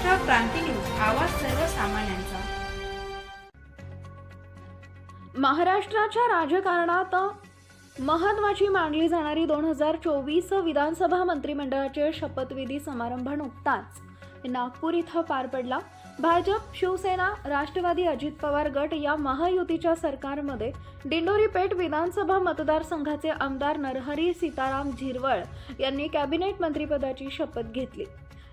महाराष्ट्र क्रांती news, आवाज सर्वसामान्यांचा। महाराष्ट्राच्या राजकारणात महत्त्वाची मानली जाणारी 2024 विधानसभा मंत्रिमंडळाचे शपथविधी समारंभ नुकताच नागपूर इथं पार पडला। भाजप, शिवसेना, राष्ट्रवादी, अजित पवार गट या महायुतीच्या सरकारमध्ये दिंडोरी पेठ विधानसभा मतदारसंघाचे आमदार नरहरी सीताराम झिरवळ यांनी कॅबिनेट मंत्रिपदाची शपथ घेतली।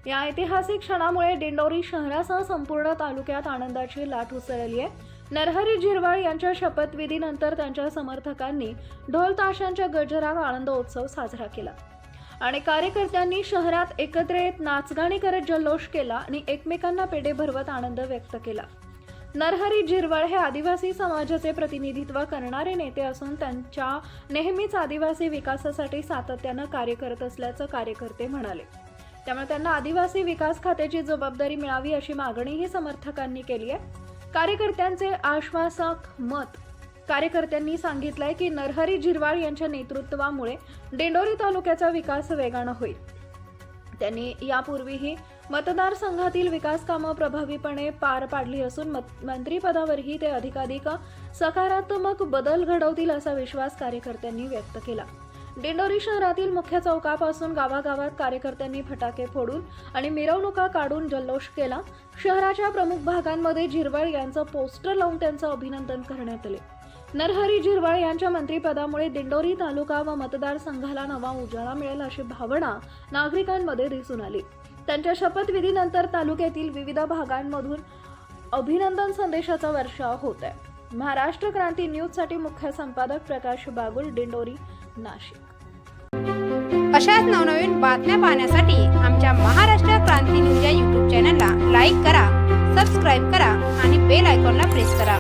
या ऐतिहासिक क्षणामुळे दिंडोरी शहरासह संपूर्ण तालुक्यात आनंदाची लाट उसळली आहे। नरहरी झिरवळ यांच्या शपथविधीनंतर त्यांच्या समर्थकांनी ढोल ताशांच्या गजरात आनंदोत्सव साजरा केला आणि कार्यकर्त्यांनी शहरात एकत्र येत नाचगाणी करत जल्लोष केला आणि एकमेकांना पेढे भरवत आनंद व्यक्त केला। नरहरी झिरवळ हे आदिवासी समाजाचे प्रतिनिधित्व करणारे नेते असून त्यांच्या नेहमीच आदिवासी विकासासाठी सातत्यानं कार्य करत असल्याचं कार्यकर्ते म्हणाले। त्यामुळे त्यांना आदिवासी विकास खात्याची जबाबदारी मिळावी अशी मागणीही समर्थकांनी केली आहे। कार्यकर्त्यांचे आश्वासक मत कार्यकर्त्यांनी सांगितलंय की नरहरी झिरवळ यांच्या नेतृत्वामुळे दिंडोरी तालुक्याचा विकास वेगानं होईल। त्यांनी यापूर्वीही मतदारसंघातील विकास कामं प्रभावीपणे पार पाडली असून मंत्रिपदावरही ते अधिकाधिक सकारात्मक बदल घडवतील असा विश्वास कार्यकर्त्यांनी व्यक्त केला। दिंडोरी शहरातील मुख्य चौकापासून गावागावात कार्यकर्त्यांनी फटाके फोडून आणि मिरवणुका काढून जल्लोष केला। शहराच्या प्रमुख भागांमध्ये झिरवळ यांचं पोस्टर लावून त्यांचं अभिनंदन करण्यात आले। नरहरी झिरवळ यांच्या मंत्रिपदामुळे दिंडोरी तालुका व मतदारसंघाला नवा उजाळा मिळेल अशी भावना नागरिकांमध्ये दिसून आली। त्यांच्या शपथविधीनंतर तालुक्यातील विविध भागांमधून अभिनंदन संदेशाचा वर्षाव होत आहे। महाराष्ट्र क्रांती न्यूजसाठी मुख्य संपादक प्रकाश बागुल, दिंडोरी, नाशिक। अशाच नवनवीन बातम्या पाहण्यासाठी आमच्या महाराष्ट्र क्रांती न्यूज या YouTube चॅनलला लाईक करा, सबस्क्राईब करा आणि बेल आयकॉनला प्रेस करा।